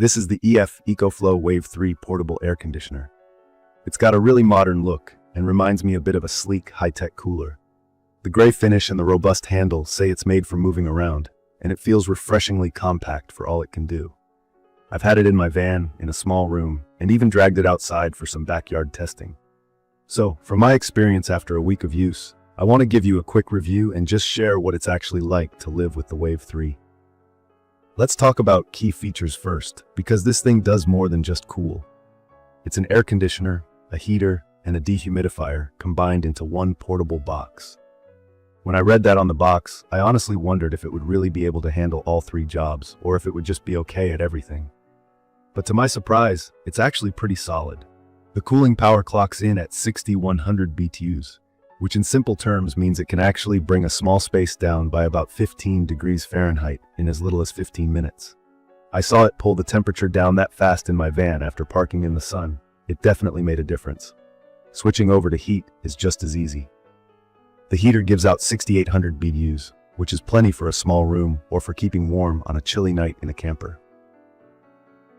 This is the EF EcoFlow Wave 3 portable air conditioner. It's got a really modern look and reminds me a bit of a sleek, high-tech cooler. The gray finish and the robust handle say it's made for moving around, and it feels refreshingly compact for all it can do. I've had it in my van, in a small room, and even dragged it outside for some backyard testing. So, from my experience after a week of use, I want to give you a quick review and just share what it's actually like to live with the Wave 3. Let's talk about key features first, because this thing does more than just cool. It's an air conditioner, a heater, and a dehumidifier combined into one portable box. When I read that on the box, I honestly wondered if it would really be able to handle all three jobs, or if it would just be okay at everything. But to my surprise, it's actually pretty solid. The cooling power clocks in at 6100 BTUs, which in simple terms means it can actually bring a small space down by about 15 degrees Fahrenheit in as little as 15 minutes. I saw it pull the temperature down that fast in my van after parking in the sun. It definitely made a difference. Switching over to heat is just as easy. The heater gives out 6800 BTUs, which is plenty for a small room or for keeping warm on a chilly night in a camper.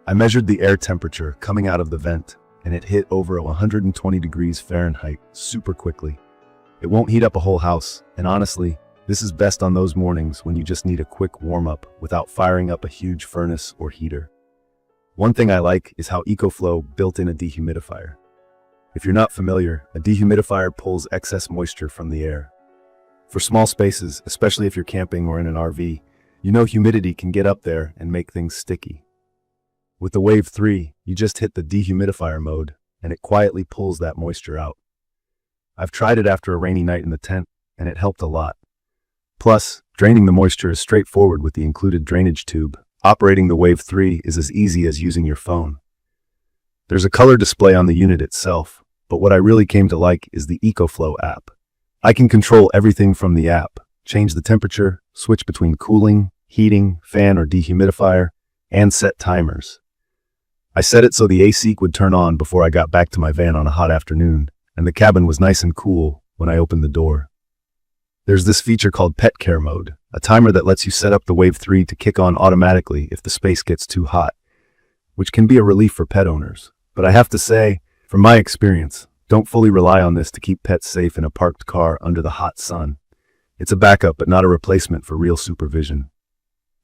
I measured the air temperature coming out of the vent, and it hit over 120 degrees Fahrenheit super quickly. It won't heat up a whole house, and honestly, this is best on those mornings when you just need a quick warm-up without firing up a huge furnace or heater. One thing I like is how EcoFlow built in a dehumidifier. If you're not familiar, a dehumidifier pulls excess moisture from the air. For small spaces, especially if you're camping or in an RV, you know humidity can get up there and make things sticky. With the Wave 3, you just hit the dehumidifier mode, and it quietly pulls that moisture out. I've tried it after a rainy night in the tent, and it helped a lot. Plus, draining the moisture is straightforward with the included drainage tube. Operating the Wave 3 is as easy as using your phone. There's a color display on the unit itself, but what I really came to like is the EcoFlow app. I can control everything from the app, change the temperature, switch between cooling, heating, fan or dehumidifier, and set timers. I set it so the AC would turn on before I got back to my van on a hot afternoon, and the cabin was nice and cool when I opened the door. There's this feature called Pet Care Mode, a timer that lets you set up the Wave 3 to kick on automatically if the space gets too hot, which can be a relief for pet owners. But I have to say, from my experience, don't fully rely on this to keep pets safe in a parked car under the hot sun. It's a backup but not a replacement for real supervision.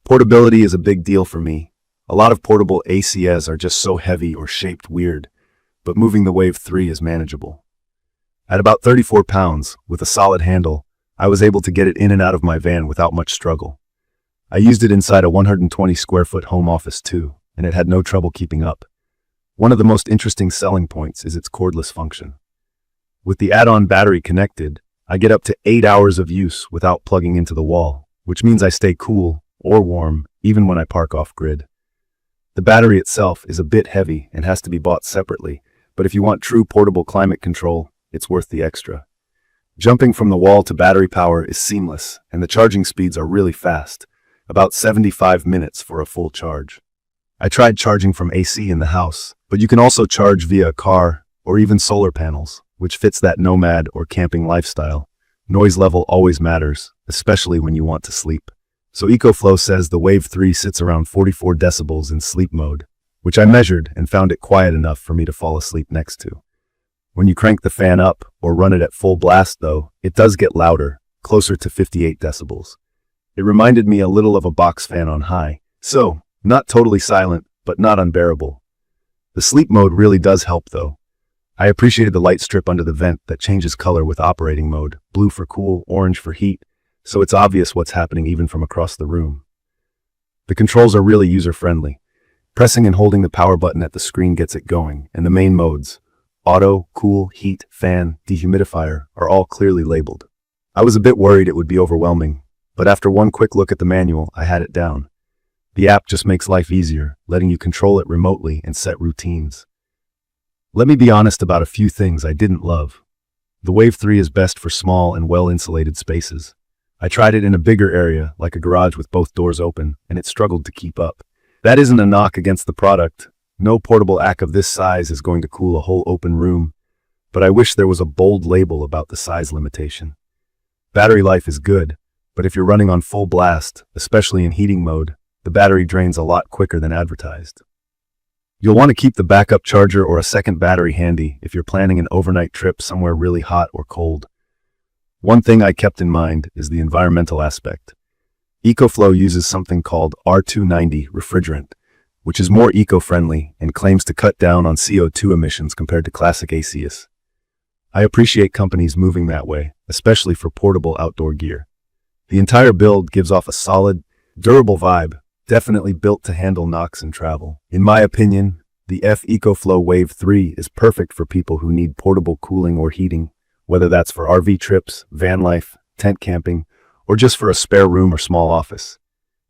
Portability is a big deal for me. A lot of portable ACs are just so heavy or shaped weird, but moving the Wave 3 is manageable. At about 34 pounds, with a solid handle, I was able to get it in and out of my van without much struggle. I used it inside a 120 square foot home office too, and it had no trouble keeping up. One of the most interesting selling points is its cordless function. With the add-on battery connected, I get up to 8 hours of use without plugging into the wall, which means I stay cool or warm even when I park off-grid. The battery itself is a bit heavy and has to be bought separately, but if you want true portable climate control, it's worth the extra. Jumping from the wall to battery power is seamless, and the charging speeds are really fast, about 75 minutes for a full charge. I tried charging from AC in the house, but you can also charge via a car or even solar panels, which fits that nomad or camping lifestyle. Noise level always matters, especially when you want to sleep. So EcoFlow says the Wave 3 sits around 44 decibels in sleep mode, which I measured and found it quiet enough for me to fall asleep next to. When you crank the fan up or run it at full blast though, it does get louder, closer to 58 decibels. It reminded me a little of a box fan on high, so not totally silent, but not unbearable. The sleep mode really does help though. I appreciated the light strip under the vent that changes color with operating mode, blue for cool, orange for heat, so it's obvious what's happening even from across the room. The controls are really user-friendly. Pressing and holding the power button at the screen gets it going, and the main modes, auto, cool, heat, fan, dehumidifier, are all clearly labeled. I was a bit worried it would be overwhelming, but after one quick look at the manual, I had it down. The app just makes life easier, letting you control it remotely and set routines. Let me be honest about a few things I didn't love. The Wave 3 is best for small and well-insulated spaces. I tried it in a bigger area, like a garage with both doors open, and it struggled to keep up. That isn't a knock against the product. No portable AC of this size is going to cool a whole open room, but I wish there was a bold label about the size limitation. Battery life is good, but if you're running on full blast, especially in heating mode, the battery drains a lot quicker than advertised. You'll want to keep the backup charger or a second battery handy if you're planning an overnight trip somewhere really hot or cold. One thing I kept in mind is the environmental aspect. EcoFlow uses something called R290 refrigerant, which is more eco-friendly and claims to cut down on CO2 emissions compared to classic ACS. I appreciate companies moving that way, especially for portable outdoor gear. The entire build gives off a solid, durable vibe, definitely built to handle knocks and travel. In my opinion, the EF ECOFLOW WAVE 3 is perfect for people who need portable cooling or heating, whether that's for RV trips, van life, tent camping, or just for a spare room or small office.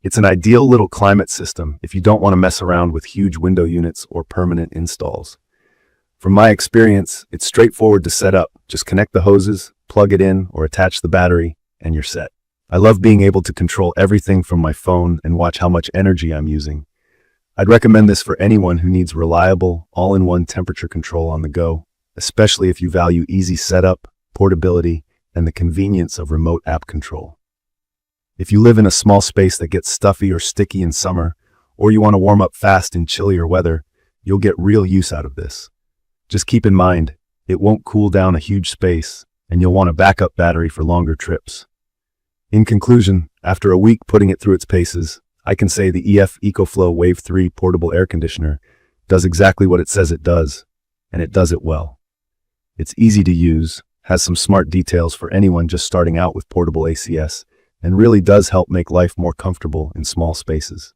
It's an ideal little climate system if you don't want to mess around with huge window units or permanent installs. From my experience, it's straightforward to set up. Just connect the hoses, plug it in, or attach the battery, and you're set. I love being able to control everything from my phone and watch how much energy I'm using. I'd recommend this for anyone who needs reliable, all-in-one temperature control on the go, especially if you value easy setup, portability, and the convenience of remote app control. If you live in a small space that gets stuffy or sticky in summer, or you want to warm up fast in chillier weather, you'll get real use out of this. Just keep in mind, it won't cool down a huge space, and you'll want a backup battery for longer trips. In conclusion, after a week putting it through its paces, I can say the EF ECOFLOW WAVE 3 portable air conditioner does exactly what it says it does, and it does it well. It's easy to use, has some smart details for anyone just starting out with portable ACS, and really does help make life more comfortable in small spaces.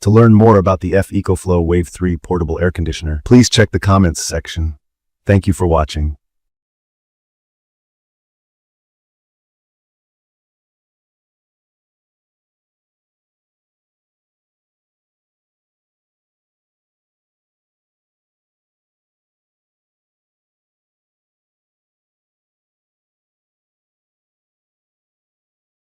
To learn more about the EF ECOFLOW WAVE 3 portable air conditioner, please check the comments section. Thank you for watching.